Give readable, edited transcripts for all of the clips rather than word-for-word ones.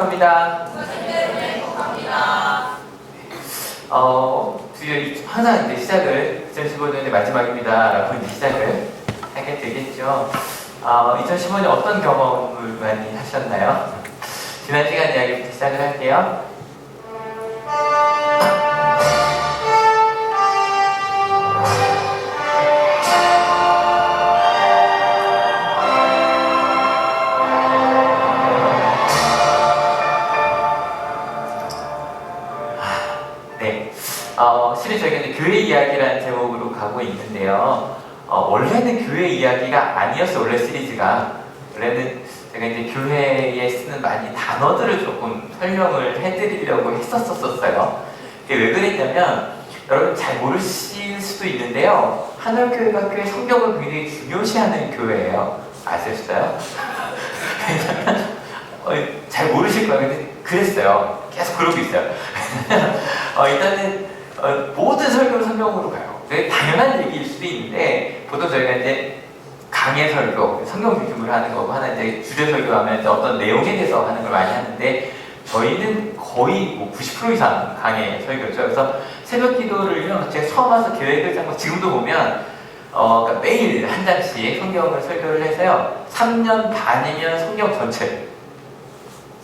행복합니다. 항상 이제 시작을 2015년의 마지막입니다 라고 이제 시작을 하게 되겠죠. 2015년 어떤 경험을 많이 하셨나요? 지난 시간 이야기부터 시작을 할게요. 실은 저희가 이제 교회 이야기라는 제목으로 가고 있는데요. 원래는 교회 이야기가 아니었어요. 원래 시리즈가. 원래는 제가 이제 교회에 쓰는 많이 단어들을 조금 설명을 해드리려고 했었어요. 왜 그랬냐면, 여러분 잘 모르실 수도 있는데요. 하늘교회가 꽤 성경을 굉장히 중요시하는 교회예요. 아셨어요? 잘 모르실 거예요. 근데 그랬어요. 계속 그러고 있어요. 일단은 모든 설교는 성경으로 가요. 되게 당연한 얘기일 수도 있는데, 보통 저희가 이제 강해 설교, 성경 중심으로 하는 거고, 하나 이제 주제 설교하면 이제 어떤 내용에 대해서 하는 걸 많이 하는데, 저희는 거의 뭐 90% 이상 강해 설교죠. 그래서 새벽 기도를요, 제가 처음 와서 계획을 짠 거 지금도 보면, 그러니까 매일 한 장씩 성경을 설교를 해서요, 3년 반이면 성경 전체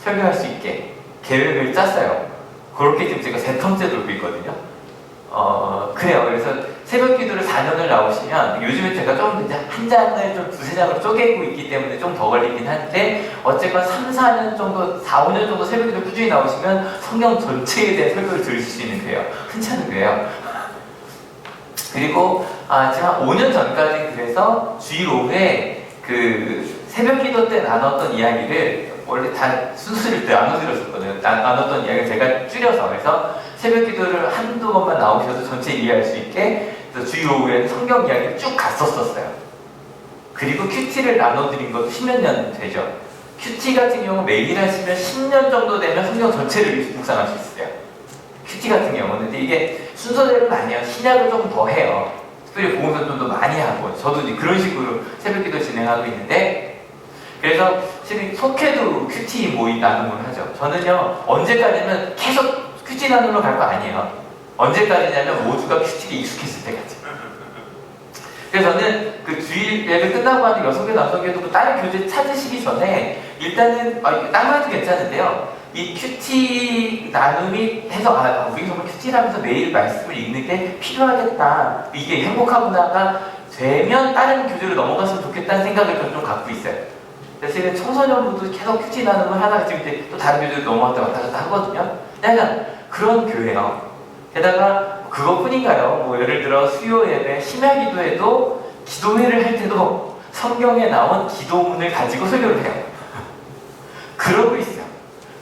설교할 수 있게 계획을 짰어요. 그렇게 지금 제가 3턴째 돌고 있거든요. 그래요. 그래서 새벽 기도를 4년을 나오시면, 요즘에 제가 좀 이제 한 장을 좀 두세 장으로 쪼개고 있기 때문에 좀 더 걸리긴 한데, 어쨌건 3, 4년 정도, 4, 5년 정도 새벽 기도 꾸준히 나오시면 성경 전체에 대한 설교를 들으실 수 있는 거예요. 흔치 않은 거예요. 그리고, 제가 5년 전까지 그래서 주일 오후에 그 새벽 기도 때 나눴던 이야기를 원래 다 순서를 나눠드렸었거든요. 나눴던 이야기를 제가 줄여서, 그래서 새벽 기도를 한두 번만 나오셔서 전체 이해할 수 있게, 그래서 주일 오후에는 성경 이야기를 쭉 갔었어요. 그리고 큐티를 나눠드린 것도 10몇 년 되죠. 큐티 같은 경우는 매일 하시면 10년 정도 되면 성경 전체를 묵상할 수 있어요. 큐티 같은 경우는. 근데 이게 순서대로는 아니에요. 신약을 조금 더 해요. 특별히 복음서 좀 더 많이 하고, 저도 이제 그런 식으로 새벽 기도 진행하고 있는데, 그래서 지금 속해도 큐티 모임 나눔을 하죠. 저는요, 언제까지는 계속 큐티 나눔으로 갈 거 아니에요. 언제까지냐면 모두가 큐티에 익숙했을 때까지. 그래서 저는 그 주일 예배 끝나고 하는 6개, 5개도 뭐 다른 교재 찾으시기 전에 일단은, 딴 것도 괜찮은데요. 이 큐티 나눔이 해서, 우리 정말 큐티라면서 매일 말씀을 읽는 게 필요하겠다. 이게 행복하구나가 되면 다른 교재로 넘어갔으면 좋겠다는 생각을 좀 갖고 있어요. 그래서 지금 청소년부도 계속 큐티 나눔을 하다가 지금 이제 또 다른 교재로 넘어갔다 왔다 갔다 하거든요. 약간 그런 교회요. 게다가 그것뿐인가요? 뭐 예를 들어 수요 예배, 심야 기도에도 기도회를 할 때도 성경에 나온 기도문을 가지고 설교를 해요. 그러고 있어요.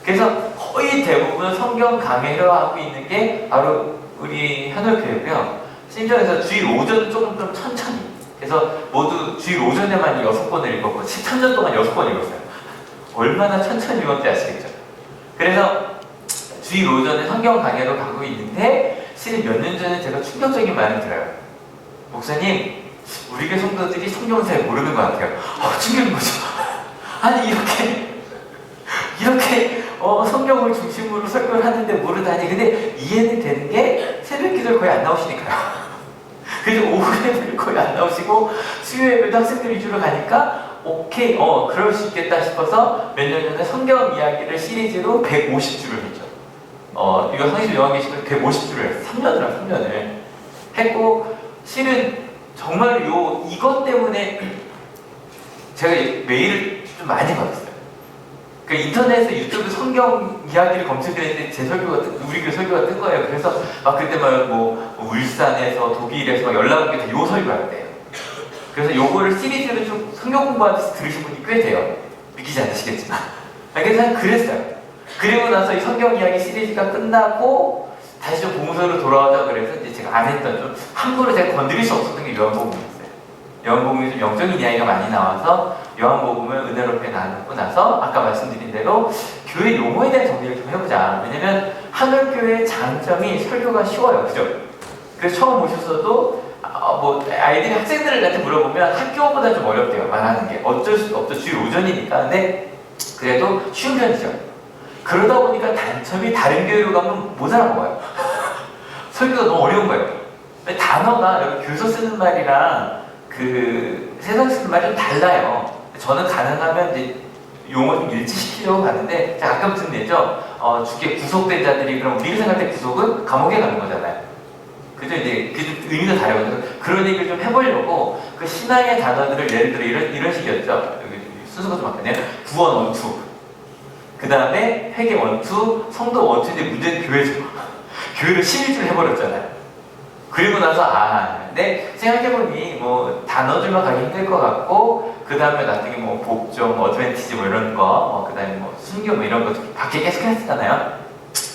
그래서 거의 대부분 성경 강해를 하고 있는 게 바로 우리 하늘교회고요. 심지어서 주일 오전은 조금 좀 천천히. 그래서 모두 주일 오전에만 6번을 읽었고 13년 동안 6번 읽었어요. 얼마나 천천히 읽었는지 아시겠죠? 그래서 주일 오전에 성경 강해로 가고 있는데, 실은 몇 년 전에 제가 충격적인 말을 들어요. 목사님, 우리 교회 성도들이 성경을 잘 모르는 것 같아요. 충격인 거죠. 아니 이렇게 성경을 중심으로 설교를 하는데 모르다니. 근데 이해는 되는 게 새벽 기도를 거의 안 나오시니까요. 그래서 오후 예배를 거의 안 나오시고 수요 예배도 학생들 위주로 가니까 오케이, 그럴 수 있겠다 싶어서 몇 년 전에 성경 이야기를 시리즈로 150주를 했죠. 이거 성경 요한계시록 150주를 했어요. 3년을 했고, 실은 정말 이것 때문에 제가 메일을 좀 많이 받았어요. 그 인터넷에서 유튜브 성경 이야기를 검색했는데 제 설교가 우리 교회 설교가 뜬 거예요. 그래서 그때 뭐 울산에서 독일에서 연락 온 게 다 요 설교할 때예요. 그래서 요거를 시리즈를 좀 성경 공부하면서 들으신 분이 꽤 돼요. 믿기지 않으시겠지만. 그래서 그랬어요. 그리고 나서 이 성경 이야기 시리즈가 끝나고 다시 좀 복음서로 돌아오자 그래서 이제 제가 안 했던, 좀 함부로 제가 건드릴 수 없었던 게 요한복음이었어요. 요한복음이 좀 영적인 이야기가 많이 나와서 요한복음을 은혜롭게 나누고 나서 아까 말씀드린 대로 교회 용어에 대한 정리를 좀 해보자. 왜냐면 하늘교회의 장점이 설교가 쉬워요. 그죠? 그래서 처음 오셨어도 아이들이 학생들한테 물어보면 학교보다 좀 어렵대요. 말하는 게. 어쩔 수 없죠. 주일 오전이니까. 근데 그래도 쉬운 편이죠. 그러다 보니까 단점이 다른 교회로 가면 못 알아먹어요. 설교가 너무 어려운 거예요. 단어가 여기 교서 쓰는 말이랑 그 세상 쓰는 말이 좀 달라요. 저는 가능하면 이제 용어 좀 일치시키려고 가는데 제가 가끔쯤 내죠. 주께 구속된 자들이 그럼 우리가 생각할 때 구속은 감옥에 가는 거잖아요. 그죠? 이제 그 의미가 다르거든요. 그런 얘기를 좀 해보려고 그 신앙의 단어들을 예를 들어 이런 식이었죠. 여기 순서가 좀 바뀌네요. 구원 원투. 그 다음에 회개 원투, 성도 원투인데 문제는 교회죠. 교회를 11줄 해버렸잖아요. 그리고 나서 근데 생각해보니 뭐 단어들만 가기 힘들 것 같고 그 다음에 나중에 뭐 복종, 어드벤티지 뭐 이런 거, 그 다음에 뭐 순교 뭐 이런 거 밖에 계속 했었잖아요.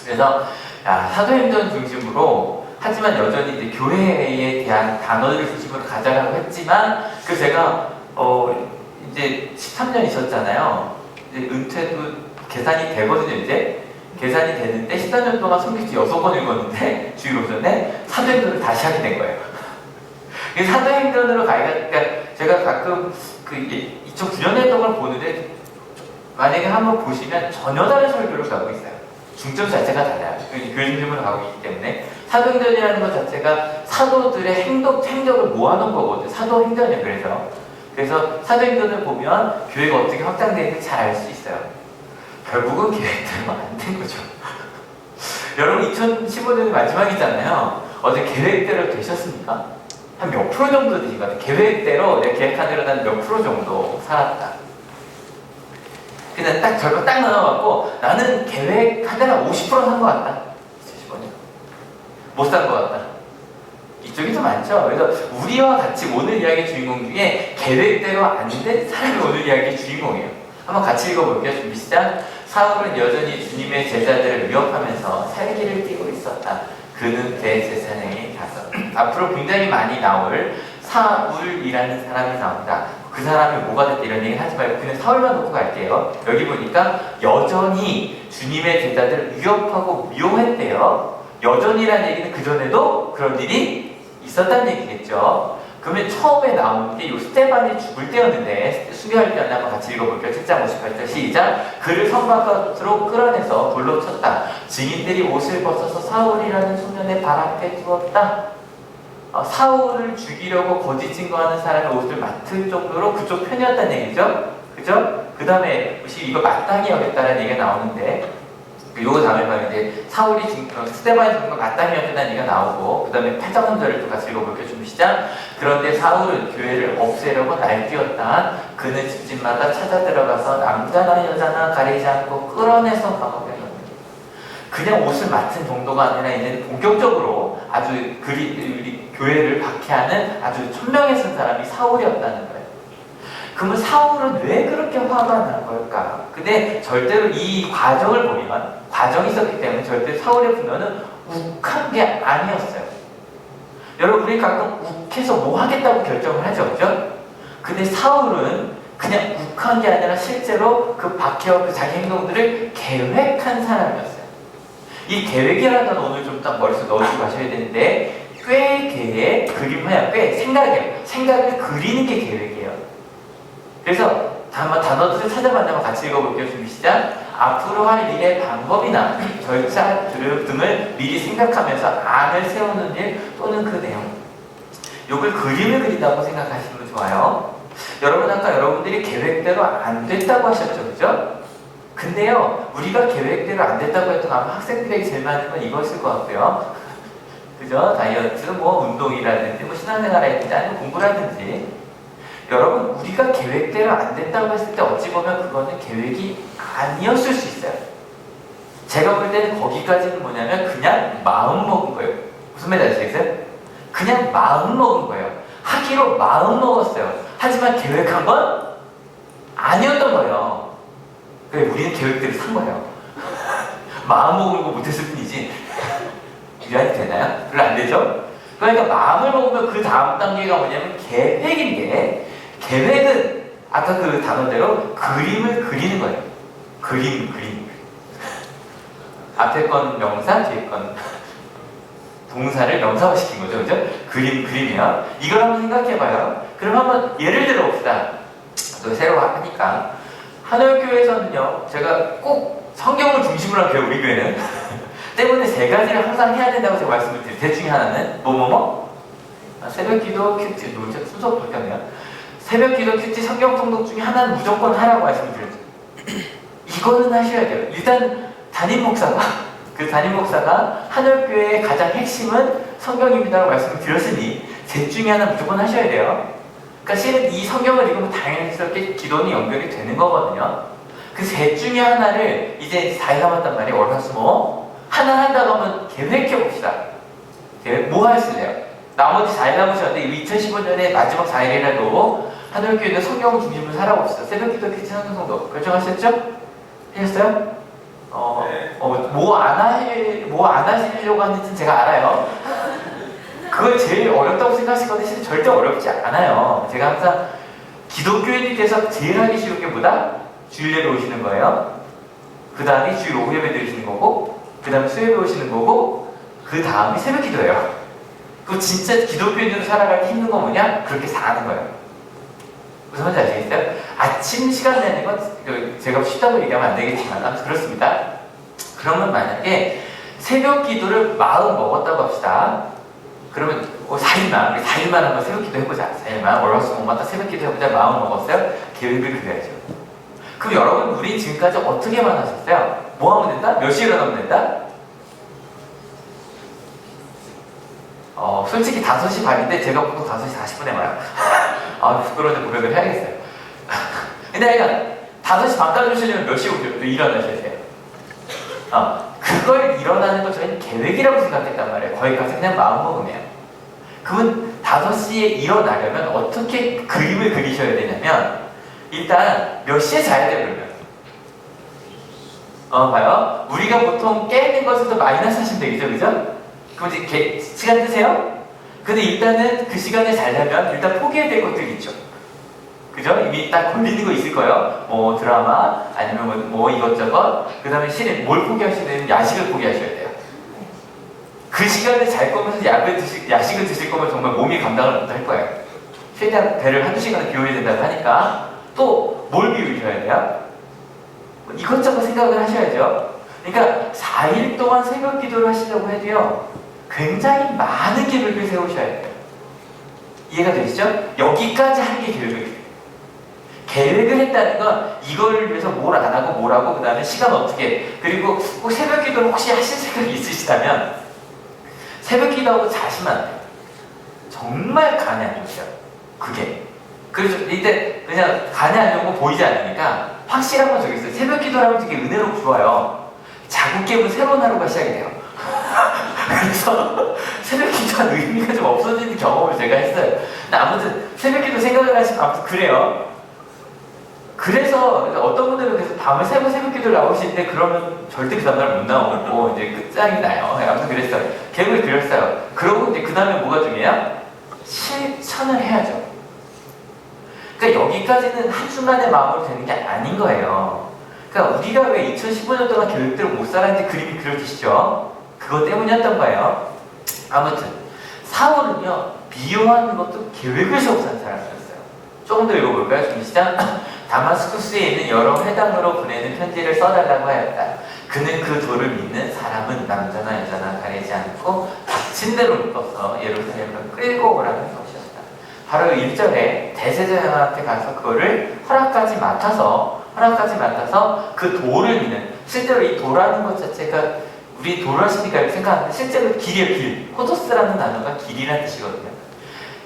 그래서 사도행전 중심으로 하지만 여전히 이제 교회에 대한 단어들을 중심으로 가자라고 했지만 그 제가 이제 13년 있었잖아요. 이제 은퇴도 계산이 되거든요. 이제 계산이 되는데 14년 동안 성경지 6번 읽었는데 주일 오전에 사도행전을 다시 하게 된 거예요. 사도행전으로 그러니까 제가 가끔 그 2009년에 했던 걸 보는데 만약에 한번 보시면 전혀 다른 설교를 가고 있어요. 중점 자체가 달라요. 교회 중심으로 가고 있기 때문에 사도행전이라는 것 자체가 사도들의 행적을 모아놓은 거거든요. 사도행전이에요. 그래서 사도행전을 보면 교회가 어떻게 확장되는지 잘 알 수 있어요. 결국은 계획대로 안 된 거죠. 여러분 2015년이 마지막이잖아요. 어제 계획대로 되셨습니까? 한 몇 프로 정도 되신 것 같아요. 계획대로 내가 계획한 대로 난 몇 프로 정도 살았다. 그냥 딱 결과 딱 나눠갖고 나는 계획한 대로 50%산 것 같다. 2015년. 못 산 것 같다. 이쪽이 좀 많죠. 그래서 우리와 같이 오늘 이야기의 주인공 중에 계획대로 안 된 사람이 오늘 이야기의 주인공이에요. 한번 같이 읽어볼게요. 준비 시작. 사울은 여전히 주님의 제자들을 위협하면서 살기를 띠고 있었다. 그는 대제사장의 다섯. 앞으로 굉장히 많이 나올 사울이라는 사람이 나온다. 그 사람이 뭐가 됐다 이런 얘기 하지 말고 그냥 사울만 놓고 갈게요. 여기 보니까 여전히 주님의 제자들을 위협하고 미워했대요. 여전히라는 얘기는 그전에도 그런 일이 있었다는 얘기겠죠. 그러면 처음에 나오는 게 이 스테반이 죽을 때였는데 수비할 때였나 한번 같이 읽어볼게요. 7장 58절 시작. 그를 성 바깥으로 끌어내서 돌로 쳤다. 증인들이 옷을 벗어서 사울이라는 소년의 발 앞에 두었다. 사울을 죽이려고 거짓 증거하는 사람의 옷을 맡을 정도로 그쪽 편이었다는 얘기죠. 그죠? 그 다음에 혹시 이거 마땅히 여겼다는 얘기가 나오는데 요거 다음에 봐요. 이제 사울이 스테반이 죽은 거 마땅히 여겼다는 얘기가 나오고 그 다음에 8장 3절을 또 같이 읽어볼게요. 좀 시작. 그런데 사울은 교회를 없애려고 날뛰었다. 그는 집집마다 찾아 들어가서 남자나 여자나 가리지 않고 끌어내서 감옥에 넣는 그냥 옷을 맡은 정도가 아니라 이제 본격적으로 아주 우리 교회를 박해하는 아주 천명에 쓴 사람이 사울이었다는 거예요. 그러면 사울은 왜 그렇게 화가 난 걸까? 근데 절대로 이 과정을 보면 과정이 있었기 때문에 절대 사울의 분노는 욱한 게 아니었어요. 여러분 우리 가끔 욱해서 뭐 하겠다고 결정을 하죠. 그죠? 근데 사울은 그냥 욱한 게 아니라 실제로 그 박해와 그 자기 행동들을 계획한 사람이었어요. 이 계획이라는 건 오늘 좀 딱 머릿속에 넣어주고 가셔야 되는데 계획, 그림이야 생각을 그리는 게 계획이에요. 그래서 단어들을 찾아봤다면 같이 읽어볼게요. 준비 시작. 앞으로 할 일의 방법이나 절차 등을 미리 생각하면서 안을 세우는 일 또는 그 내용. 이걸 그림을 그린다고 생각하시면 좋아요. 여러분 아까 여러분들이 계획대로 안 됐다고 하셨죠. 그죠? 근데요 우리가 계획대로 안 됐다고 했던 아마 학생들에게 제일 많은 건 이것일 것 같고요. 그죠? 다이어트, 뭐 운동이라든지 뭐 신앙생활이라든지 아니면 공부라든지 여러분 우리가 계획대로 안 됐다고 했을 때 어찌 보면 그거는 계획이 아니었을 수 있어요. 제가 볼 때는 거기까지는 뭐냐면 그냥 마음 먹은 거예요. 무슨 말 아시겠어요? 그냥 마음 먹은 거예요. 하기로 마음 먹었어요. 하지만 계획한 건 아니었던 거예요. 그래 우리는 계획대로 산 거예요. 마음 먹은 거 못했을 뿐이지 이해가 되나요? 별로 안 되죠? 그러니까 마음을 먹으면 그 다음 단계가 뭐냐면 계획인데 계획은 아까 그 단어대로 그림을 그리는 거예요. 그림. 앞에 건 명사, 뒤에 건 동사를 명사화시킨 거죠. 그죠? 그림이요. 이걸 한번 생각해봐요. 그럼 한번 예를 들어 봅시다. 또 새로 하니까. 하늘교회에서는요, 제가 꼭 성경을 중심으로 한 교회, 우리 교회는. 때문에 세 가지를 항상 해야 된다고 제가 말씀을 드려요. 대 중에 하나는 새벽 기도, 큐티, 순서 바뀌었네요. 새벽 기도, 큐티, 성경 통독 중에 하나는 무조건 하라고 말씀을 드렸죠. 이거는 하셔야 돼요. 일단 담임 목사가 한올교회의 가장 핵심은 성경입니다라고 말씀을 드렸으니 셋 중에 하나 무조건 하셔야 돼요. 그러니까 실은 이 성경을 읽으면 당연스럽게 기도는 연결이 되는 거거든요. 그 셋 중에 하나를 이제 4일 남았단 말이에요. 월화수목 하나 한다고 하면 계획해 봅시다. 뭐 하실래요? 나머지 4일 남으셨는데 2015년에 마지막 4일이라도 한올교회는 성경을 중심으로 살아봅시다. 새벽기도, 큐티, 성경 통독 결정하셨죠? 하셨어요? 뭐 안 하시려고 하는지는 제가 알아요. 그걸 제일 어렵다고 생각하실 건데 실은 절대 어렵지 않아요. 제가 항상 기독교인들께서 제일 하기 쉬운 게 뭐다? 주일 예배 오시는 거예요. 그 다음에 주일 오후 예배 드리시는 거고, 그 다음에 수요일에 오시는 거고, 그 다음에 새벽 기도예요. 그 진짜 기독교인으로 살아가기 힘든 건 뭐냐? 그렇게 사는 거예요. 무슨 말인지 아시겠어요? 아침 시간 내는 건 제가 쉽다고 얘기하면 안 되겠지만 아무튼 그렇습니다. 그러면 만약에 새벽 기도를 마음 먹었다고 합시다. 그러면 4일만 한번 새벽 기도 해보자. 4일만 월화수목마다 새벽 기도 해보자. 마음 먹었어요? 계획을 그려야죠. 그럼 여러분, 우리 지금까지 어떻게만 하셨어요? 뭐 하면 된다? 몇 시에 일어나면 된다? 솔직히 5시 반인데 제가 보통 5시 40분에 와요. 부끄러운데 고백을 해야겠어요. 근데 그러니까 5시 반까지 오시려면 몇 시에 일어나셔야 돼요? 그걸 일어나는 거 저희는 계획이라고 생각했단 말이에요. 거기까지 그냥 마음먹으면. 그러면 5시에 일어나려면 어떻게 그림을 그리셔야 되냐면 일단 몇 시에 자야 돼요, 그러면? 봐요. 우리가 보통 깨는 것에서 마이너스 하시면 되겠죠, 그죠? 그럼 이제 시간 뜨세요? 근데 일단은 그 시간에 자려면 일단 포기해야 될 것들이 있죠. 그죠? 이미 딱 걸리는 거 있을 거예요. 뭐 드라마, 아니면 뭐 이것저것. 그 다음에 실은 뭘 포기하셔야 되면 야식을 포기하셔야 돼요. 그 시간에 잘 거면서 야식을 드실 거면 정말 몸이 감당을 못 할 거예요. 최대한 배를 한두 시간을 비워야 된다고 하니까 또 뭘 비우셔야 돼요? 이것저것 생각을 하셔야죠. 그러니까 4일 동안 새벽 기도를 하시려고 해도요, 굉장히 많은 계획을 세우셔야 돼요. 이해가 되시죠? 여기까지 하는 게 계획이에요. 계획을 했다는 건 이걸 위해서 뭘 안 하고 뭘 하고 그 다음에 시간 어떻게, 그리고 꼭 새벽 기도를 혹시 하실 생각이 있으시다면 새벽 기도하고 자시면 안 돼요. 정말 간이 안 좋으셔요. 그게. 그래서 이때 그냥 간이 안 좋은 거 보이지 않으니까 확실한 건 저기 있어요. 새벽 기도를 하면 되게 은혜롭고 좋아요. 자고 깨면 새로운 하루가 시작이 돼요. 그래서 새벽 기도한 의미가 좀 없어지는 경험을 제가 했어요. 근데 아무튼 새벽 기도 생각을 하시면 아무튼 그래요. 그래서 어떤 분들은 그래서 밤을 새고 새벽 기도를 나오시는데 그러면 절대 그 다음날 못 나오고 이제 끝장이 나요. 아무튼 그랬어요. 계획을 그렸어요. 그러고 이제 그 다음에 뭐가 중요해요? 실천을 해야죠. 그러니까 여기까지는 한순간의 마음으로 되는 게 아닌 거예요. 그러니까 우리가 왜 2015년 동안 계획대로 못 살았는지 그림이 그려지시죠? 그것 때문이었던 거예요. 아무튼 사울은요, 비유하는 것도 계획을 세우고 산 사람이었어요. 조금 더 읽어볼까요? 좀 시작. 다마스쿠스에 있는 여러 회당으로 보내는 편지를 써달라고 하였다. 그는 그 도를 믿는 사람은 남자나 여자나 가리지 않고 닥친 대로 묶어서 예루살렘으로 끌고 오라는 것이었다. 바로 1절에 대제사장한테 가서 그거를 허락까지 맡아서 그 도를 믿는, 실제로 이 도라는 것 자체가 우리 도를 하시니까 이렇게 생각하는데 실제로 길이에요. 길. 호도스라는 단어가 길이라는 뜻이거든요.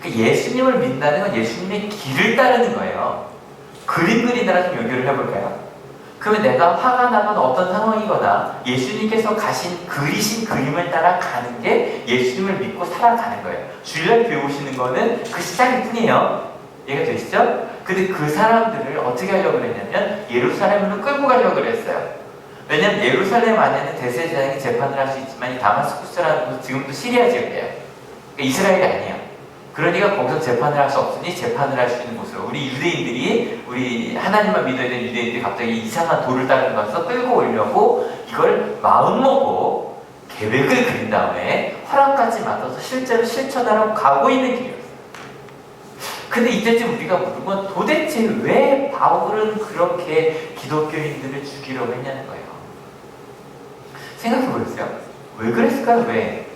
그러니까 예수님을 믿는다는 건 예수님의 길을 따르는 거예요. 그림 그리느라 좀 연결을 해볼까요? 그러면 내가 화가 나거나 어떤 상황이거나 예수님께서 그리신 그림을 따라 가는 게 예수님을 믿고 살아가는 거예요. 주일날 배우시는 거는 그 시작일 뿐이에요. 이해가 되시죠? 근데 그 사람들을 어떻게 하려고 그랬냐면 예루살렘으로 끌고 가려고 그랬어요. 왜냐면 예루살렘 안에는 대제사장이 재판을 할 수 있지만 이 다마스쿠스라는 곳은 지금도 시리아 지역이에요. 그러니까 이스라엘이 아니에요. 그러니까 거기서 재판을 할 수 없으니 재판을 할 수 있는 곳으로 우리 하나님만 믿어야 되는 유대인들이 갑자기 이상한 도를 따르는 것에서 끌고 오려고 이걸 마음먹고 계획을 그린 다음에 허락까지 맡아서 실제로 실천하러 가고 있는 길이었어요. 근데 이때쯤 우리가 묻는 건 도대체 왜 바울은 그렇게 기독교인들을 죽이려고 했냐는 거예요. 생각해보셨어요? 왜 그랬을까요? 왜?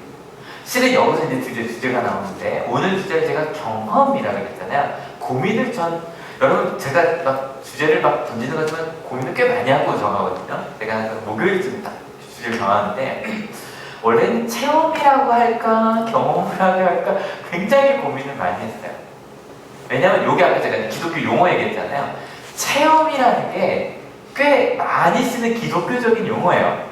실은 여기서 이제 드디어 주제가 나오는데, 오늘 주제를 제가 경험이라고 했잖아요. 고민을 여러분, 제가 막 주제를 막 던지는 거지만 고민을 꽤 많이 하고 정하거든요. 제가 목요일쯤 딱 주제를 정하는데, 원래는 체험이라고 할까, 경험이라고 할까, 굉장히 고민을 많이 했어요. 왜냐면 요게 아까 제가 기독교 용어 얘기했잖아요. 체험이라는 게 꽤 많이 쓰는 기독교적인 용어예요.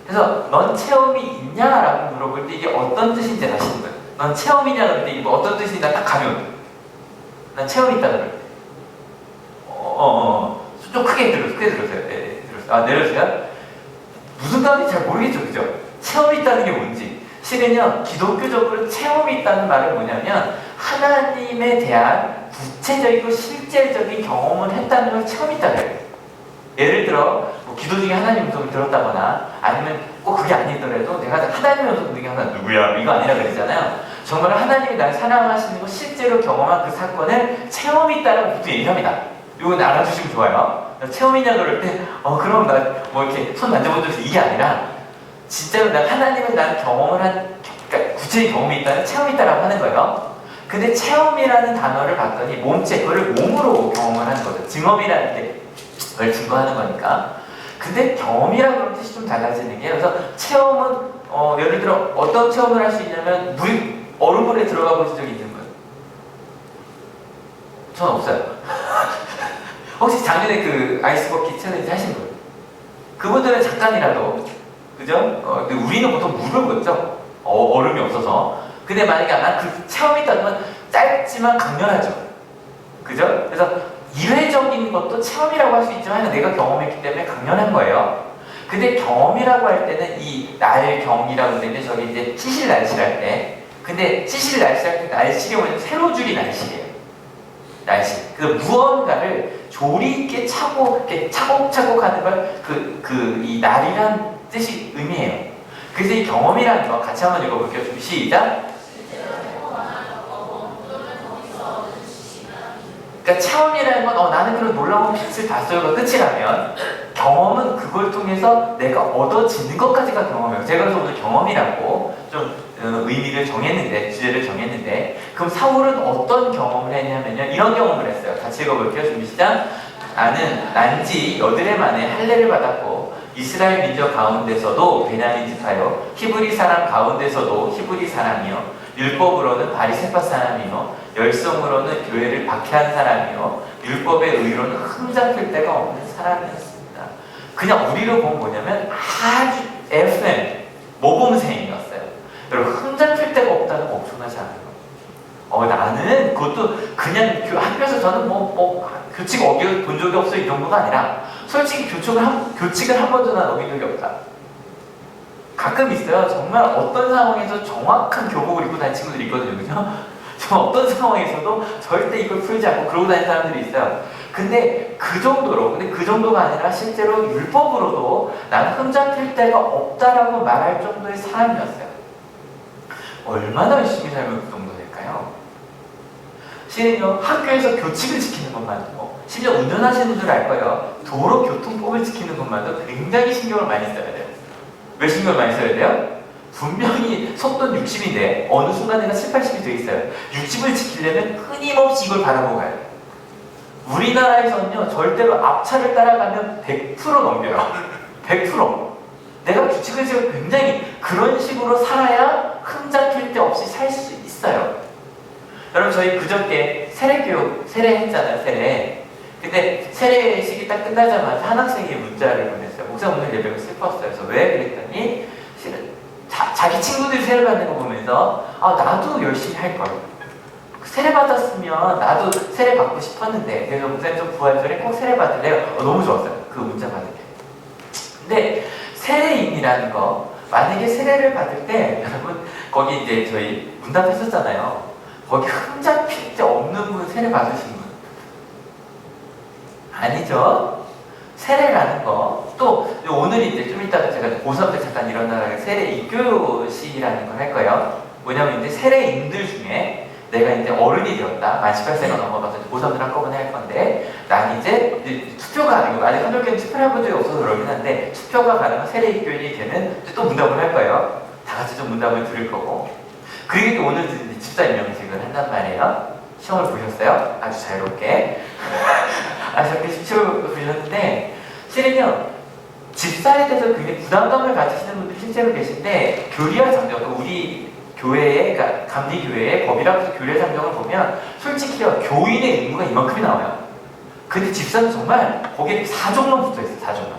그래서 넌 체험이 있냐라고 물어볼 때 이게 어떤 뜻인지 아시는 거예요. 넌 체험이냐 그럴 때 이게 어떤 뜻인지 딱 가면 난 체험이 있다 그럴 때 좀 크게 들었어요. 네, 들었어요. 아, 내려주세요. 무슨 감인지 잘 모르겠죠, 그죠? 체험이 있다는 게 뭔지. 실은요, 기독교적으로 체험이 있다는 말은 뭐냐면 하나님에 대한 구체적이고 실제적인 경험을 했다는 걸 체험이 있다고 해요. 예를 들어 뭐 기도 중에 하나님 음성을 들었다거나 아니면 꼭 그게 아니더라도 내가 하나님의 음성 듣는 게 하나 누구야? 이거 아니라 그랬잖아요. 정말 하나님이 날 사랑하시는 거 실제로 경험한 그 사건을 체험이 있다라고 보통 얘기합니다. 이건 알아주시면 좋아요. 체험이냐 그럴 때 그럼 나 뭐 이렇게 손 만져본 적 있어 이게 아니라 진짜로 나 하나님을 난 경험을 그러니까 구체적인 경험이 있다는 체험이 있다라고 하는 거예요. 근데 체험이라는 단어를 봤더니 몸체, 그거를 몸으로 경험을 하는 거죠. 증험이라는 게 그걸 증거하는 거니까. 근데 경험이라고 그런 뜻이 좀 달라지는 게, 그래서 체험은 예를 들어 어떤 체험을 할 수 있냐면 얼음물에 들어가 보신 적이 있는 거예요? 전 없어요. 혹시 작년에 그 아이스버킷 챌린지 하신 거예요? 그분들은 잠깐이라도, 그죠? 근데 우리는 보통 물을 걷죠? 얼음이 없어서. 근데 만약에 난 그 체험이 있다면 짧지만 강렬하죠. 그죠? 그래서 이례적인 것도 체험이라고 할 수 있지만 내가 경험했기 때문에 강렬한 거예요. 근데 경험이라고 할 때는 이 날경이라고 하는데 저기 이제 시실날실할 때, 근데 시실날실할 때 날실이 뭐냐면 세로줄이 날실이에요. 날씨. 그래서 무언가를 조리 있게 차곡차곡 하는 걸 이 날이란 뜻이 의미해요. 그래서 이 경험이라는 거 같이 한번 읽어볼게요. 좀 시작. 그러니까 체험이라는 건 나는 그런 놀라운 빛을 봤어요가 끝이라면, 경험은 그걸 통해서 내가 얻어지는 것까지가 경험이에요. 제가 그래서 오늘 경험이라고 좀 의미를 정했는데, 주제를 정했는데, 그럼 사울은 어떤 경험을 했냐면요, 이런 경험을 했어요. 같이 읽어볼게요. 준비 시작. 나는 난지 8해 만에 할례를 받았고 이스라엘 민족 가운데서도 베냐민 지파요, 히브리 사람 가운데서도 히브리 사람이요, 율법으로는 바리새파 사람이요, 열성으로는 교회를 박해한 사람이요, 율법의 의로는 흠잡힐 데가 없는 사람이었습니다. 그냥 우리로 보면 뭐냐면 아주 FM 모범생이었어요. 여러분, 흠잡힐 데가 없다는 거 엄청나지 않아요? 나는 그것도 그냥 학교에서 저는 교칙 어겨 본 적이 없어 이 정도가 아니라, 솔직히 교칙을 한 번도 난 어긴 적이 없다. 가끔 있어요. 정말 어떤 상황에서 정확한 교복을 입고 다니는 친구들이 있거든요. 그죠? 정말 어떤 상황에서도 절대 이걸 풀지 않고 그러고 다니는 사람들이 있어요. 근데 그 정도가 아니라 실제로 율법으로도 나는 흠잡힐 데가 없다라고 말할 정도의 사람이었어요. 얼마나 열심히 살면 그 정도 될까요? 실은요, 학교에서 교칙을 지키는 것만도, 심지어 운전하시는 분들 알 거예요. 도로교통법을 지키는 것만도 굉장히 신경을 많이 써야 돼요. 왜 신경을 많이 써야 돼요? 분명히 속도는 60인데 어느 순간에는 7, 80이 돼 있어요. 60을 지키려면 끊임없이 이걸 바라보고 가요. 우리나라에서는요, 절대로 앞차를 따라가면 100% 넘겨요. 100%. 내가 규칙을 지금 굉장히 그런 식으로 살아야 흠잡힐 데 없이 살 수 있어요. 여러분, 저희 그저께 세례했잖아요, 세례. 근데 세례식이 딱 끝나자마자 한 학생이 문자를 보냈어요. 목사 오늘 예배가 슬펐어요. 그래서 왜? 그랬더니 실은 자기 친구들이 세례 받는 거 보면서 나도 열심히 할걸. 세례 받았으면 나도 세례 받고 싶었는데, 그래서 목사님 좀 부활절에 꼭 세례 받을래요. 너무 좋았어요. 그 문자 받은 게. 근데 세례인이라는 거, 만약에 세례를 받을 때 여러분 거기 이제 저희 문답했었잖아요. 거기 흠잡힐 데 없는 분 세례 받으신 분 아니죠? 세례라는 거, 또 오늘 이제 좀 이따가 제가 고3 때 잠깐 일어나는 세례 2교시라는 걸 할 거예요. 뭐냐면 이제 세례인들 중에 내가 이제 어른이 되었다, 만 18세가 넘어가서 고3들 한꺼번에 할 건데, 난 이제 투표가 아니고 아직 한국교회는 투표를 해본 적이 없어서 그러긴 한데 투표가 가능한 세례 입교인이 되는 또 문답을 할 거예요. 다 같이 좀 문답을 들을 거고. 그리고 오늘 집사 임명식을 한단 말이에요. 시험을 보셨어요? 아주 자유롭게. 저렇게 시험을 보셨는데 실은요 집사에 대해서 굉장히 부담감을 가지시는 분들이 실제로 계신데 교리와 장정, 우리 교회의, 그러니까 감리교회의 법이라고 교리와 장정을 보면 솔직히요 교인의 의무가 이만큼이 나와요. 근데 집사는 정말 거기에 4종만 붙어있어요. 4종만.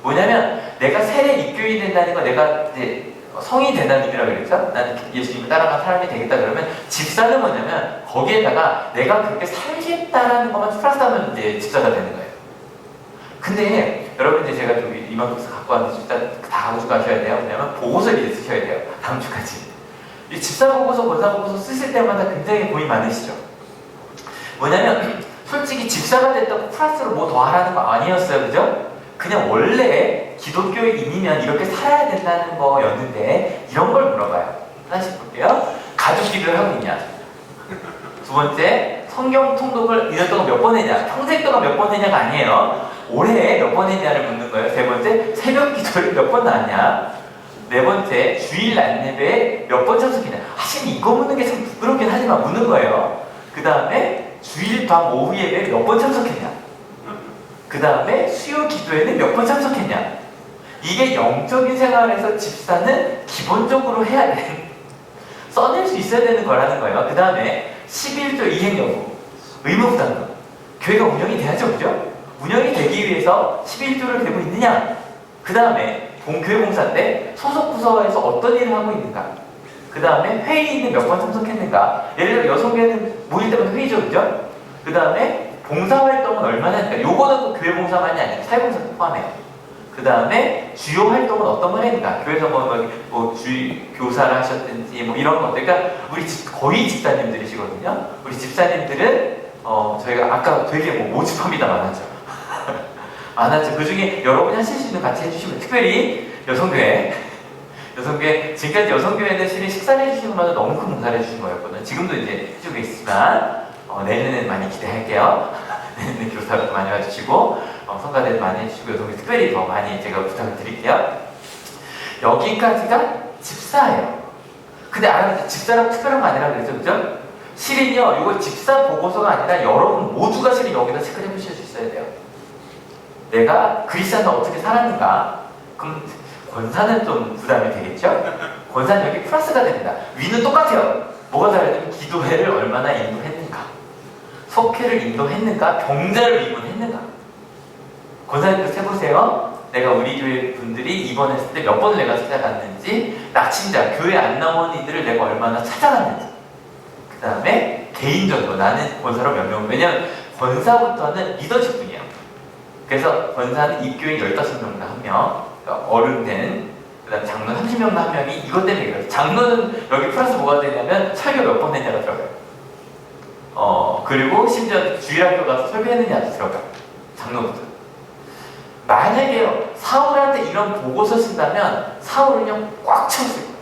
뭐냐면 내가 세례 입교인이 된다는 거, 내가 이제 성이 된다는 의미라고 그랬죠? 나는 예수님을 따라간 사람이 되겠다 그러면 집사는 뭐냐면 거기에다가 내가 그렇게 살겠다라는 것만 플러스하면 이제 집사가 되는 거예요. 근데 여러분 이제 제가 좀 이만큼씩 갖고 왔는데 집사 다음 주 가셔야 돼요. 왜냐면 보고서를 이제 쓰셔야 돼요. 다음 주까지. 이 집사 보고서, 권사 보고서 쓰실 때마다 굉장히 고민 많으시죠? 뭐냐면 솔직히 집사가 됐다고 플러스로 뭐 더 하라는 거 아니었어요. 그죠? 그냥 원래 기독교인이면 이렇게 살아야 된다는 거였는데 이런 걸 물어봐요. 하나씩 볼게요. 가족 기도를 하고 있냐? 두 번째, 성경 통독을 2년 동안 몇 번 했냐? 평생 동안 몇 번 했냐가 아니에요. 올해 몇 번 했냐를 묻는 거예요. 세 번째, 새벽 기도를 몇 번 나왔냐? 네 번째, 주일 낮예배에 몇 번 참석했냐? 사실 이거 묻는 게 참 부끄럽긴 하지만 묻는 거예요. 그 다음에 주일 밤 오후 예배에 몇 번 참석했냐? 그 다음에 수요 기도에는 몇 번 참석했냐? 이게 영적인 생활에서 집사는 기본적으로 해야 돼. 써낼 수 있어야 되는 거라는 거예요. 그 다음에 11조 이행 여부, 의무 부담금. 교회가 운영이 돼야죠, 그죠? 운영이 되기 위해서 11조를 되고 있느냐? 그 다음에 교회 봉사 때 소속 부서에서 어떤 일을 하고 있는가? 그 다음에 회의는 몇 번 참석했는가? 예를 들어 여성교회는 모일 때마다 회의죠, 그죠? 그 다음에 봉사활동은 얼마나 했는가? 요거는 그 교회 봉사만이 아니라 사회봉사도 포함해요. 그 다음에 주요 활동은 어떤 걸 했는가? 교회에서 교사를 하셨든지 뭐 이런 것들. 그러니까 우리 거의 집사님들이시거든요. 우리 집사님들은 저희가 아까 되게 모집합니다 많았죠. 많았죠. 그 중에 여러분이 하실 수 있는 같이 해주시면 특별히 여성교회 지금까지 여성교회는 실은 식사를 해주시는 것마다 너무 큰 봉사를 해주신 거였거든요. 지금도 이제 해주고 있지만 내년에는 많이 기대할게요. 내년에 교사도 많이 와주시고 성가대도 많이 해주시고 여성교회 특별히 더 많이 제가 부탁을 드릴게요. 여기까지가 집사예요. 근데 알아보세요. 집사라고 특별한 거 아니라 그랬죠, 그죠? 실은요, 이거 집사 보고서가 아니라 여러분 모두가 실은 여기다 체크를 해보실 수 있어야 돼요. 내가 그리스도인은 어떻게 살았는가? 그럼 권사는 좀 부담이 되겠죠? 권사는 여기 플러스가 됩니다. 위는 똑같아요. 뭐가 다르냐면 기도회를 얼마나 인도했는가, 속회를 인도했는가, 병자를 입원했는가. 권사님도 해보세요. 내가 우리 교회 분들이 입원했을 때 몇 번을 내가 찾아갔는지, 낙심자, 교회 안 나온 이들을 내가 얼마나 찾아갔는지. 그 다음에 개인적으로 나는 권사로 몇 명, 왜냐면 권사부터는 리더십 분이에요. 그래서 권사는 입교인 15명당 1명, 그러니까 어른 된, 그 다음 장로 30명당 1명이 이것 때문에 그래요. 장로는 여기 플러스 뭐가 되냐면 설교 몇 번 했냐가 들어가요. 그리고 심지어 주일학교 가서 설교했느냐도 들어가요. 장로부터. 만약에요, 사울한테 이런 보고서 쓴다면 사울은요 꽉 채웠을 거예요.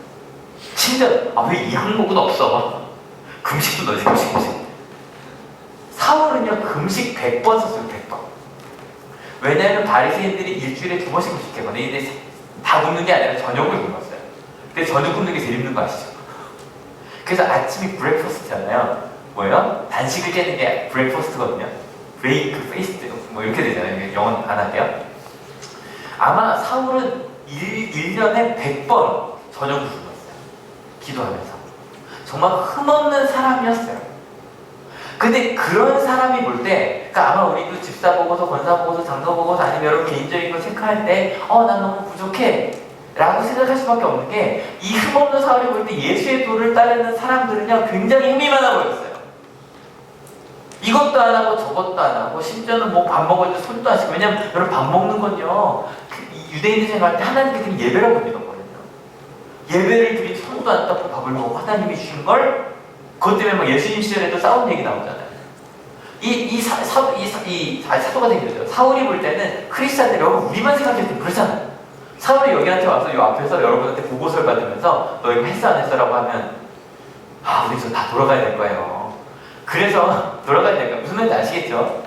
심지어 왜 이 항목은 없어? 금식도 넣지, 금식. 사울은요 금식 100번 썼어요. 100번. 왜냐하면 바리새인들이 일주일에 2번씩 금식했거든요. 근데 다 굶는 게 아니라 저녁을 굶었어요. 근데 저녁 굶는 게 제일 힘든 거 아시죠? 그래서 아침이 브레이크퍼스트잖아요. 뭐예요? 단식을 깨는 게 브레이크퍼스트거든요. 브레이크 페이스트 뭐 이렇게 되잖아요. 영어는 안 할게요. 아마 사울은 1년에 100번 저녁을 굶었어요. 기도하면서. 정말 흠없는 사람이었어요. 근데 그런 사람이 볼 때, 그러니까 아마 우리도 집사 보고서, 권사 보고서, 장로 보고서 아니면 여러분 개인적인 거 체크할 때 난 너무 부족해 라고 생각할 수밖에 없는 게, 이 흠없는 사울이 볼 때 예수의 도를 따르는 사람들은요 굉장히 힘이 많아 보였어요. 이것도 안 하고 저것도 안 하고, 심지어는 뭐 밥 먹을 때 손도 안 씻고. 왜냐면 여러분 밥 먹는 건요 유대인들 생각할 때 하나님께 드린 예배라고 믿었거든요. 예배를 드린 손도 안 닦고 밥을 먹고 하나님이 주신 걸, 그것 때문에 막 예수님 시절에도 싸운 얘기 나오잖아요. 사도가 생겼죠. 사울이 볼 때는 크리스찬들, 여러분 우리만 생각해도 그렇잖아요. 사울이 여기한테 와서 이 앞에서 여러분한테 보고서를 받으면서 너 이거 했어 안 했어 라고 하면 우리 다 돌아가야 될 거예요. 그래서 돌아가야 될까? 무슨 말인지 아시겠죠?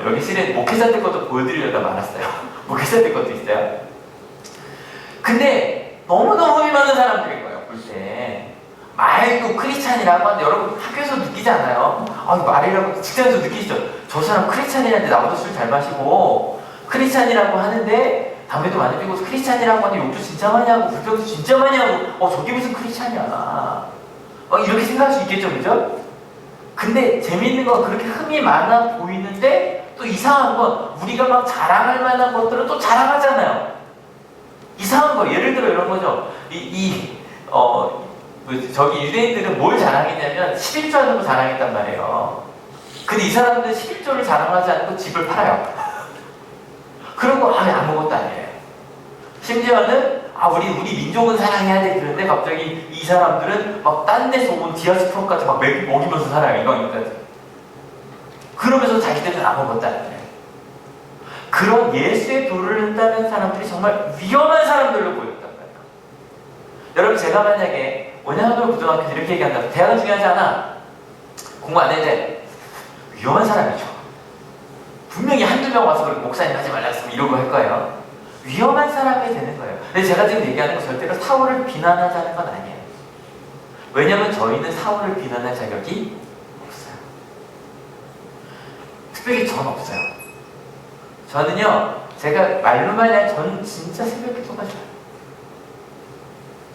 여기 실은 목회자들 것도 보여드리려다 말았어요. 목회자들 것도 있어요. 근데 너무너무 힘이 많은 사람들인 거예요. 볼 때 말도 크리스찬이라고 하는데 여러분 학교에서 느끼지 않아요? 말이라고 직장에서 느끼시죠? 저 사람 크리스찬이라는데 나보다 술 잘 마시고 크리스찬이라고 하는데 담배도 많이 피고 크리스찬이라고 하는데 욕도 진짜 많이 하고 불평도 진짜 많이 하고 저게 무슨 크리스찬이야 이렇게 생각할 수 있겠죠, 그죠? 근데 재미있는 건 그렇게 흠이 많아 보이는데 또 이상한 건 우리가 막 자랑할 만한 것들은 또 자랑하잖아요. 이상한 거 예를 들어 이런 거죠. 저기 유대인들은 뭘 자랑했냐면 11조 하는 거 자랑했단 말이에요. 근데 이 사람들은 11조를 자랑하지 않고 집을 팔아요. 그러고 아무것도 아니에요. 심지어는 우리 민족은 사랑해야 돼 그런데 갑자기 이 사람들은 막 딴 데서 온 디아스포라까지 막 먹이면서 살아요. 이거니까. 그러면서 자기들은 아무것도 아니에요. 그런 예수의 도를 한다는 사람들이 정말 위험한 사람들로 보였단 말이에요. 여러분 제가 만약에 원양학교 고등학교에서 이렇게 얘기한다. 대학은 중요하지 않아. 공부 안 해도 돼. 위험한 사람이죠. 분명히 한두 명 와서 그렇게 목사님 하지 말라 했으면 이러고 할 거예요. 위험한 사람이 되는 거예요. 근데 제가 지금 얘기하는 건 절대로 사울을 비난하자는 건 아니에요. 왜냐면 저희는 사울을 비난할 자격이 없어요. 특별히 전 없어요. 저는요, 제가 말로만 하면 저는 진짜 새벽 기도가 좋아요.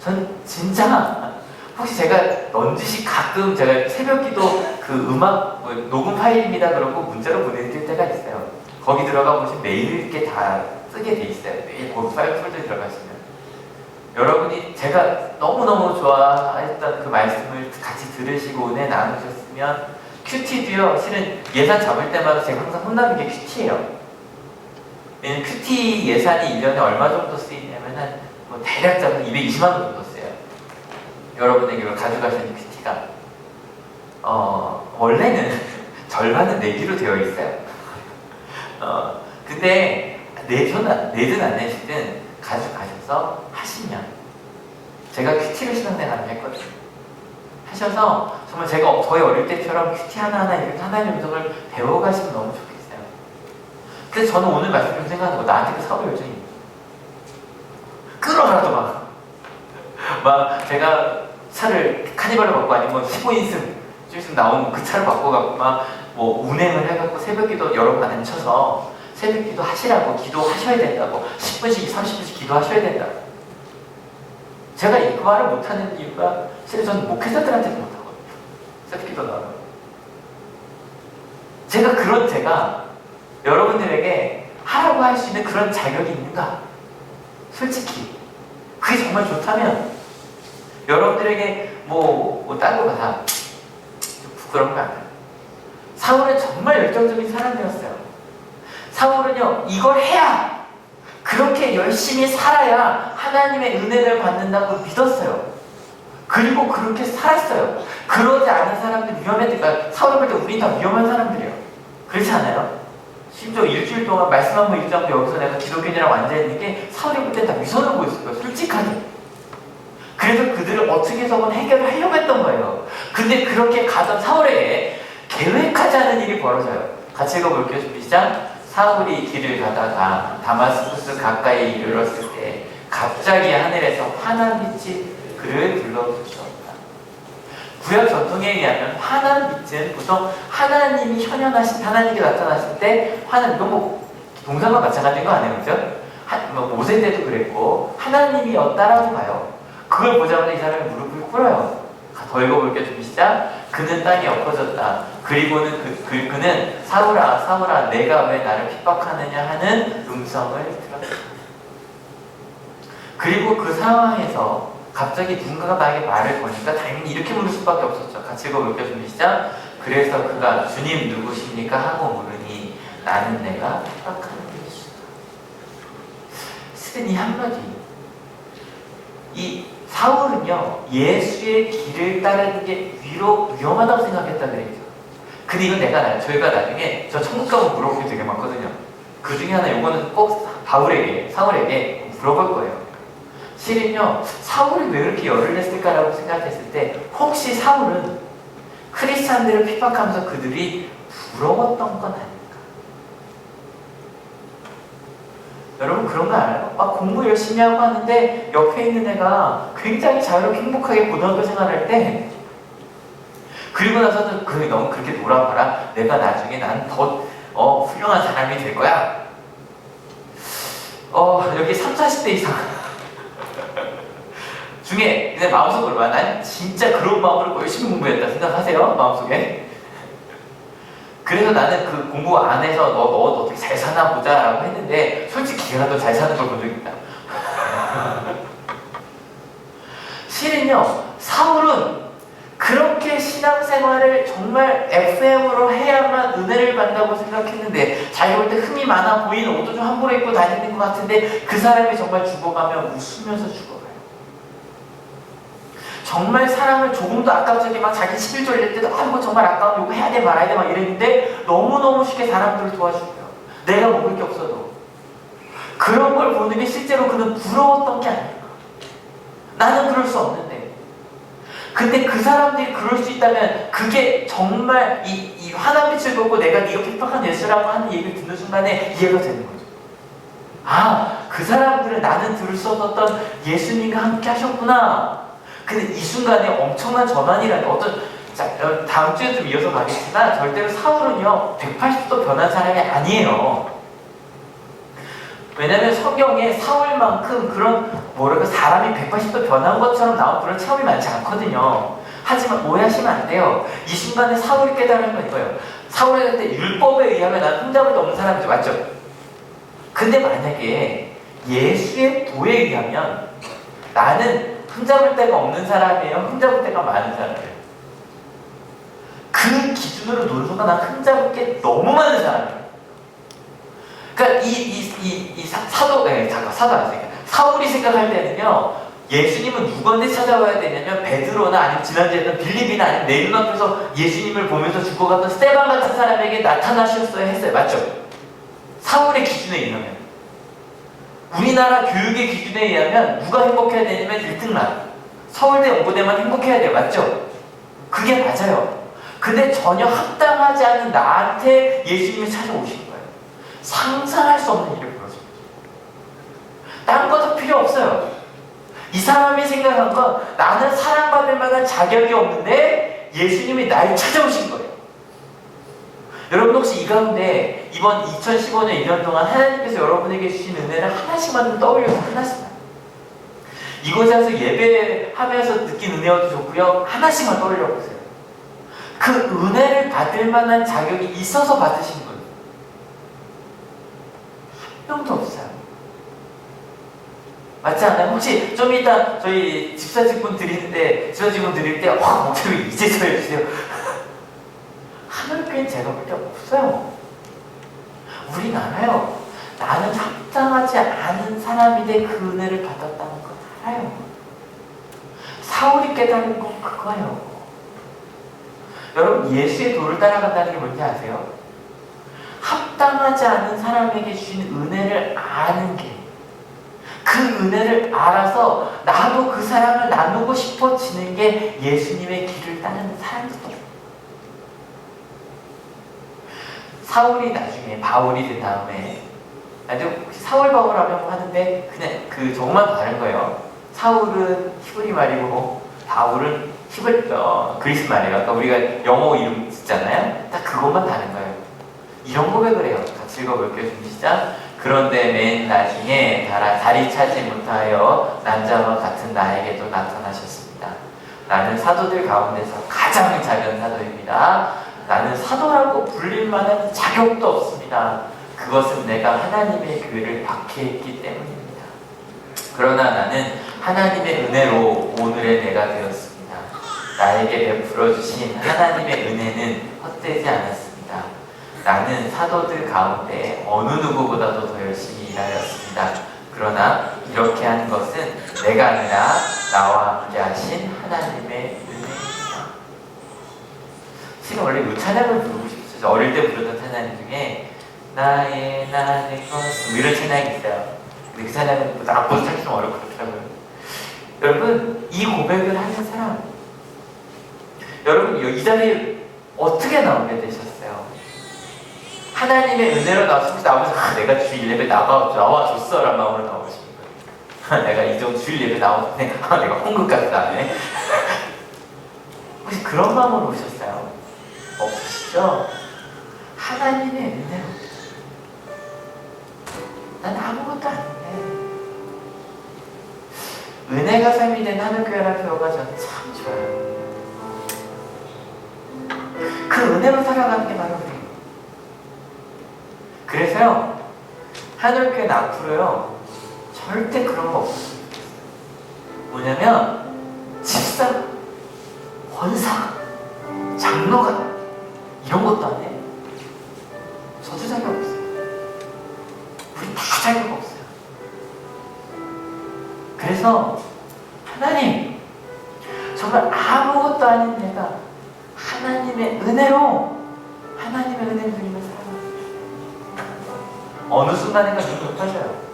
전 진짜 혹시 제가 넌지시 가끔 제가 새벽 기도 그 음악 녹음 파일입니다 그러고 문자로 보내드릴 때가 있어요. 거기 들어가 보시면 매일 이렇게 다 쓰게 돼 있어요. 매일 그 파일 폴더에 들어가시면 여러분이 제가 너무너무 좋아했던 그 말씀을 같이 들으시고 은혜 나누셨으면 큐티도요. 실은 예산 잡을 때마다 제가 항상 혼나는 게 큐티예요. 왜냐면 큐티 예산이 1년에 얼마 정도 쓰이냐면 대략 잡으면 220만 원 정도 써요. 여러분에게 가져가시는 큐티가 원래는 절반은 내기로 되어 있어요. 근데 내든 안 내시든 가져가셔서 하시면 제가 큐티를 신앙생활을 했거든요. 하셔서 정말 제가 저희 어릴 때처럼 큐티 하나하나 이렇게 하나님 음성을 배워가시면 너무 좋겠어요. 그래서 저는 오늘 말씀 좀 생각하는 거 나한테 그 사고 열정이 끌어가도 막 제가 차를 카니발을 받고 아니면 15인승 좀 있으면 나오는 그 차를 바꿔갖고 막 운행을 해갖고 새벽기도 여러 번 앉혀서 새벽기도 하시라고 기도하셔야 된다고 10분씩 30분씩 기도하셔야 된다고. 제가 이 말을 못하는 이유가 사실 저는 목회자들한테도 못하거든요. 새벽기도 나와요. 제가 여러분들에게 하라고 할 수 있는 그런 자격이 있는가? 솔직히 그게 정말 좋다면 여러분들에게 딴 거 다 부끄러운 거 아니에요. 사울은 정말 열정적인 사람이었어요. 사울은요 이걸 해야 그렇게 열심히 살아야 하나님의 은혜를 받는다고 믿었어요. 그리고 그렇게 살았어요. 그러지 않은 사람들 위험했으니까 사울을 볼 때 우린 다 위험한 사람들이에요. 그렇지 않아요? 심지어 일주일 동안 말씀 한번 읽지 않고 여기서 내가 기독교인이라고 앉아있는 게 사울이 볼 때 다 위선을 보였을 거예요. 솔직하게. 그래서 그들을 어떻게 해서건 해결을 하려고 했던 거예요. 근데 그렇게 가던 사울에게 계획하지 않은 일이 벌어져요. 같이 읽어볼게요. 준비 시작. 사울이 길을 가다가 다마스쿠스 가까이 이르렀을 때 갑자기 하늘에서 환한 빛이 그를 둘러주었다. 구약 전통에 의하면 환한 빛은 보통 하나님이 현현하신 하나님이 나타나실 때 환한, 이건 동상과 마찬가지인 거 아니에요, 그죠? 모세 때도 그랬고 하나님이었다라고 봐요. 그걸 보자마자 이 사람이 무릎을 꿇어요. 더 읽어볼게요. 좀 시작. 그는 땅에 엎어졌다. 그리고는 그는 사울아 사울아 내가 왜 나를 핍박하느냐 하는 음성을 들었다. 그리고 그 상황에서 갑자기 누군가가 나에게 말을 거니까 당연히 이렇게 물을 수밖에 없었죠. 같이 읽어볼게요. 좀 시작. 그래서 그가 주님 누구십니까 하고 물으니 나는 내가 핍박하는 예수다. 실은 이 한마디, 이 사울은요 예수의 길을 따르는 게 위험하다고 생각했다 그랬죠. 근데 이건 저희가 나중에 저 천국 가면 물어볼 게 되게 많거든요. 그 중에 하나 요거는 꼭 사울에게 물어볼 거예요. 실은요 사울이 왜 이렇게 열을 냈을까라고 생각했을 때 혹시 사울은 크리스찬들을 핍박하면서 그들이 부러웠던 건 아닐까? 여러분 그런 거 알아요? 막 공부 열심히 하고 하는데 옆에 있는 애가 굉장히 자유롭게 행복하게 고등학교 생활할 때, 그리고 나서는 그래 너무 그렇게 놀아봐라, 내가 나중에 난 더 훌륭한 사람이 될 거야. 여기 30, 40대 이상 중에 그냥 마음속으로 봐, 난 진짜 그런 마음으로 열심히 공부했다 생각하세요? 마음속에. 그래서 나는 그 공부 안 해서 너 어떻게 잘 사나 보자 라고 했는데, 솔직히 걔가 더 잘 사는 걸 본 적 있다. 실은요, 사울은 그렇게 신앙생활을 정말 FM으로 해야만 은혜를 받는다고 생각했는데, 자기 볼 때 흠이 많아 보이는 옷도 좀 함부로 입고 다니는 것 같은데, 그 사람이 정말 죽어가면 웃으면서 죽어가요. 정말 사람을 조금도 아깝지, 막 자기 11조 올릴 때도 아이고 정말 아까워, 이거 해야 돼 말아야 돼 막 이랬는데, 너무너무 쉽게 사람들을 도와주고요. 내가 먹을 게 없어도. 그런 걸 보는 게 실제로 그는 부러웠던 게 아닐까. 나는 그럴 수 없는데. 근데 그 사람들이 그럴 수 있다면, 그게 정말 이 환한빛을 보고 내가 네가 핍박한 예수라고 하는 얘기를 듣는 순간에 이해가 되는 거죠. 아, 그 사람들은 나는 들을 수 없었던 예수님과 함께 하셨구나. 근데 이 순간에 엄청난 전환이라는, 다음 주에 좀 이어서 가겠지만, 절대로 사울은요 180도 변한 사람이 아니에요. 왜냐면 성경에 사울만큼 그런 사람이 180도 변한 것처럼 나온 그런 체험이 많지 않거든요. 하지만 오해하시면 안 돼요. 이 순간에 사울이 깨달은 건 이거예요. 사울이 할 때 율법에 의하면 난 흠잡을 없는 사람이죠, 맞죠? 근데 만약에 예수의 도에 의하면 나는 흠잡을 데가 없는 사람이에요, 흠잡을 데가 많은 사람이에요? 그 기준으로 노는 순간 난 흠잡을 게 너무 많은 사람이에요. 그러니까 사울이 생각할 때는요, 예수님은 누구한테 찾아와야 되냐면, 베드로나 아니면 지난주에 했던 빌립이나 아니면 내 눈앞에서 예수님을 보면서 죽어갔던 스데반 같은 사람에게 나타나셨어야 했어요, 맞죠? 사울의 기준에 의하면. 우리나라 교육의 기준에 의하면 누가 행복해야 되냐면 1등란, 서울대 연고대만 행복해야 돼요, 맞죠? 그게 맞아요. 근데 전혀 합당하지 않은 나한테 예수님이 찾아오신 거예요. 상상할 수 없는 일을 벌어진 거죠. 딴 것도 필요 없어요. 이 사람이 생각한 건, 나는 사랑받을 만한 자격이 없는데 예수님이 날 찾아오신 거예요. 여러분 혹시 이 가운데 이번 2015년 1년 동안 하나님께서 여러분에게 주신 은혜를 하나씩만 좀 떠올려서 하나씩만, 이곳에 와서 예배하면서 느낀 은혜도 좋고요, 하나씩만 떠올려 보세요. 그 은혜를 받을 만한 자격이 있어서 받으신 분 한 명도 없어요. 맞지 않아요? 혹시 좀 이따 저희 집사직분 드릴 때 목사님 이제서 해주세요. 하늘교회는 제가 볼 때 없어요. 우린 알아요. 나는 합당하지 않은 사람인데 그 은혜를 받았다는 걸 알아요. 사울이 깨달은 건 그거예요. 여러분, 예수의 도를 따라간다는 게 뭔지 아세요? 합당하지 않은 사람에게 주신 은혜를 아는 게, 그 은혜를 알아서 나도 그 사람을 나누고 싶어지는 게 예수님의 길을 따르는 사람들이에요. 사울이 나중에 바울이 된 다음에, 사울 바울하려고 하는데 그냥 저것만 다른 거예요. 사울은 히브리 말이고 바울은 그리스 말이에요. 그러니까 우리가 영어 이름 쓰잖아요. 딱 그것만 다른 거예요. 이런 고백을 해요. 같이 읽어볼게요. 좀 시작. 그런데 맨 나중에 다리 차지 못하여 남자와 같은 나에게도 나타나셨습니다. 나는 사도들 가운데서 가장 작은 사도입니다. 나는 사도라고 불릴 만한 자격도 없습니다. 그것은 내가 하나님의 교회를 박해했기 때문입니다. 그러나 나는 하나님의 은혜로 오늘의 내가 되었습니다. 나에게 베풀어 주신 하나님의 은혜는 헛되지 않았습니다. 나는 사도들 가운데 어느 누구보다도 더 열심히 일하였습니다. 그러나 이렇게 하는 것은 내가 아니라 나와 함께 하신 하나님의 은혜입니다. 지금 원래 이 찬양을 부르고 싶었어요. 어릴 때 부르던 찬양 중에 나의 것 이런 찬양이 있어요. 근데 그 찬양은 앞으로 찾기 좀 어렵고 그렇더라고요. 여러분, 이 고백을 하는 사람, 여러분 이 자리에 어떻게 나오게 되셨어요? 하나님의 은혜로 나오면서 내가 주 1예배 나와줬어 라는 마음으로 나오시는 거예요. 내가 이 정도 주 1예배 나오네. 내가 홍급까지 나네. 혹시 그런 마음으로 오셨어요? 없으시죠? 하나님의 은혜로 난 아무것도 아닌데 은혜가 삶이 된 하늘교회라는 표현가 저는 참 좋아요. 그 은혜로 살아가는 게 바로 우리예요. 그래서요, 하늘교회는 앞으로요 절대 그런 거 없어요. 뭐냐면 집사, 권사, 장로가 이런 것도 안 해. 저도 자격 없어요. 우리 다 자격 없어요. 그래서 하나님, 정말 아무것도 아닌 내가 하나님의 은혜로 하나님의 은혜를 누리며 살아갑니다. 어느 순간인가 눈이 높아져요.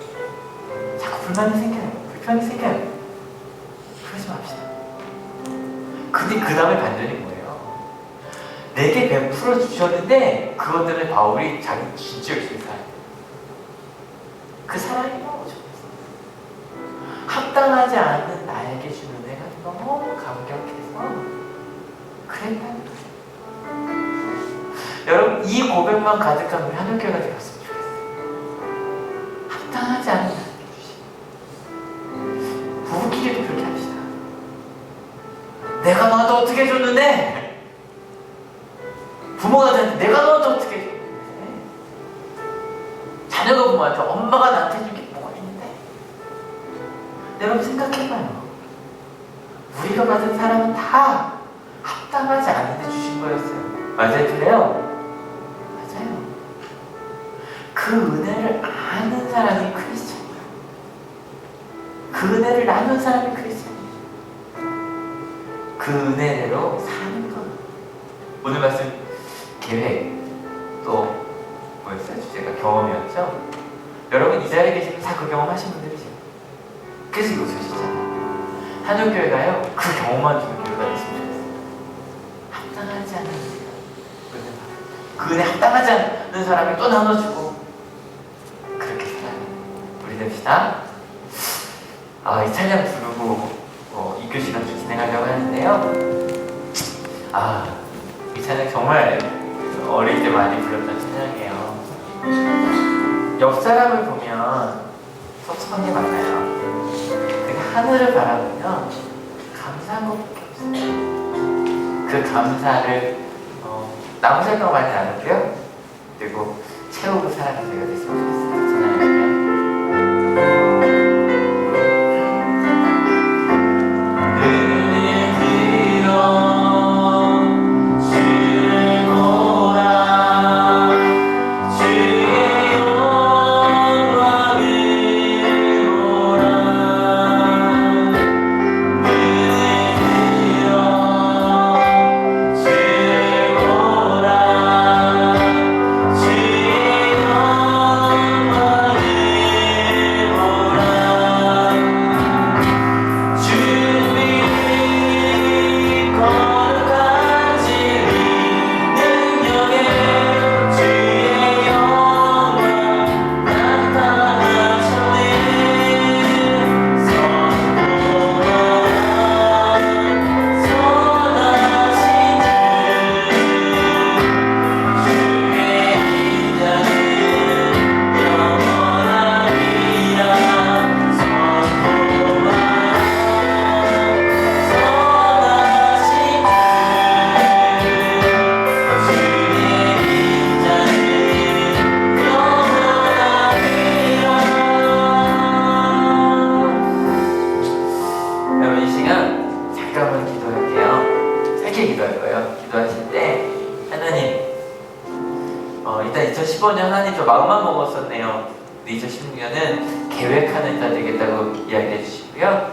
자꾸 불만이 생겨요. 불편이 생겨요. 그러지 맙시다. 근데 그 다음에 반전이 뭐예요? 내게 베풀어 주셨는데 그것 때문에 바울이 자기 진짜 열심히 살아요. 그 사랑이 너무 좋았어요. 합당하지 않은 나에게 준 은혜가 너무 감격해서 그랬다는 거예요. 여러분, 이 고백만 가득한 우리 하늘교회가 되었으면 좋겠어요. 합당하지 않은 나에게 주신 부부끼리도 그렇게 합시다. 내가 너한테 어떻게 해줬는데? 부모가 되는데 내가 너한테 어떻게 해줬는데? 자녀가 부모한테 엄마가 나한테 해준 게 뭐가 있는데? 여러분 생각해봐요. 우리가 받은 사랑은 다 합당하지 않은데 주신 거였어요. 맞아요? 그래요? 맞아요. 그 은혜를 아는 사람이 크리스찬이에요. 그 은혜를 나눈 사람이 크리스찬이에요. 그 은혜대로 사는 것. 오늘 말씀 계획 또 뭐였어요? 주제가 경험이었죠? 여러분 이 자리에 계시면 다 그 경험하신 분들이죠. 그래서 이곳에 오시잖아요. 하늘교회가요 그 경험만 주는 교회가 됐으면 좋겠어요. 합당하지 않은 그 은혜 합당하지 않는 사람이 또 나눠주고 그렇게 살아요. 우리 됩시다. 이 찬양 부르고 이교 시간 좀 진행하려고 하는데요. 이 찬양 정말 어릴 때 많이 불렀던 찬양이에요. 옆 사람을 보면 섭섭한 게 많아요. 근데 하늘을 바라보면 감사한 것밖에 없어요. 그 감사를 남은 생각 많이 나눌게요. 그리고 채우고 살아가는 제가 됐으면 좋겠어요. 찬양할게요. 일단 2015년 하나님 저 마음만 먹었었네요. 2016년은 계획하는 자 되겠다고 이야기해 주시고요.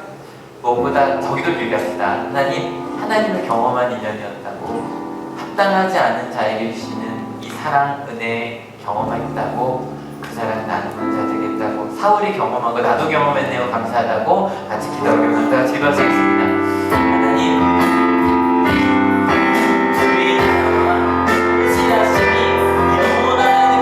무엇보다 더 기도드리겠습니다. 하나님을 경험한 인연이었다고, 합당하지 않은 자에게 주시는 이 사랑, 은혜 경험했다고, 그 사랑 나누는 자 되겠다고, 사울이 경험한 거 나도 경험했네요. 감사하다고 같이 기도하겠습니다. 같이 기도하시겠습니다. 하나님, 주의 나라와 지나심이 영원한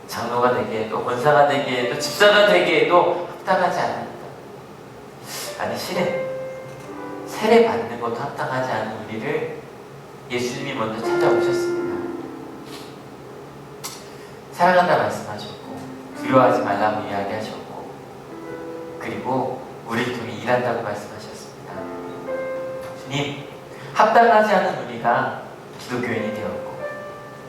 장로가 되기에도, 권사가 되기에도, 집사가 되기에도 합당하지 않는다. 아니, 실은 세례 받는 것도 합당하지 않은 우리를 예수님이 먼저 찾아오셨습니다. 사랑한다 말씀하셨고, 두려워하지 말라고 이야기하셨고, 그리고 우리를 통해 일한다고 말씀하셨습니다. 주님, 합당하지 않은 우리가 기독교인이 되었고,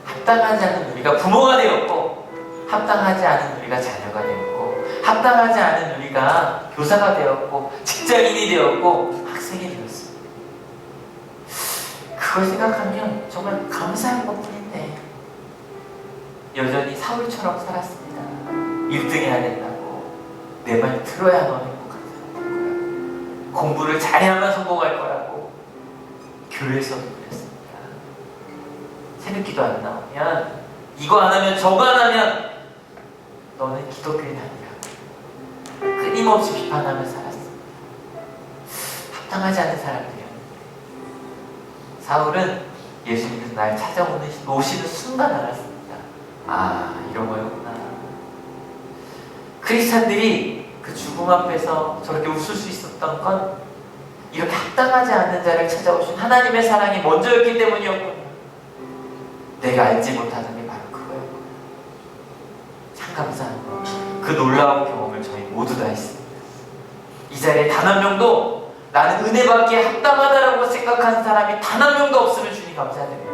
합당하지 않은 우리가 부모가 되었고, 합당하지 않은 우리가 자녀가 되었고, 합당하지 않은 우리가 교사가 되었고, 직장인이 되었고, 학생이 되었습니다. 그걸 생각하면 정말 감사한 것뿐인데 여전히 사울처럼 살았습니다. 1등 해야 된다고, 내 말 들어야만 행복한 사람일 거야, 공부를 잘해야만 성공할 거라고 교회에서도 그랬습니다. 새벽기도 안 나오면, 이거 안 하면 저거 안 하면 너는 기독교인 아니라고 끊임없이 비판하며 살았습니다. 합당하지 않은 사람들이었는데 사울은 예수님께서 날 오시는 순간 알았습니다. 아, 이런 거였구나. 크리스찬들이 그 죽음 앞에서 저렇게 웃을 수 있었던 건 이렇게 합당하지 않는 자를 찾아오신 하나님의 사랑이 먼저였기 때문이었구나. 내가 알지 못하는 게 바로 그거였구나. 참 감사한 거. 그 놀라운 경험을 저희 모두 다 했습니다. 이 자리에 단 한 명도 나는 은혜 받기에 합당하다라고 생각하는 사람이 단 한 명도 없으면 주님 감사드립니다.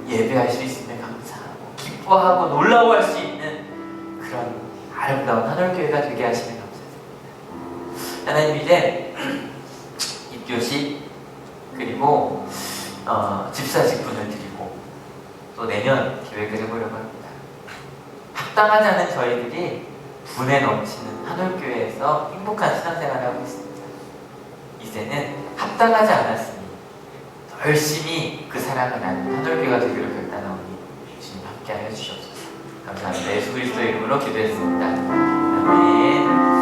예배할 수 있으면 감사하고, 기뻐하고, 놀라워할 수 있는 그런 아름다운 하늘교회가 되게 하시면 감사드립니다. 하나님, 이제 입교식 그리고 집사 직분을 드리고 또 내년 계획을 해보려고 합니다. 합당하지 않은 저희들이 분에 넘치는 하늘교회에서 행복한 신앙생활을 하고 있습니다. 이제는 합당하지 않았으니 더 열심히 그 사랑을 나누는 하늘교회가 되기로 결단하오니 주님 함께하여 주시옵소서. 감사합니다. 예수 그리스도의 이름으로 기도했습니다. 아멘.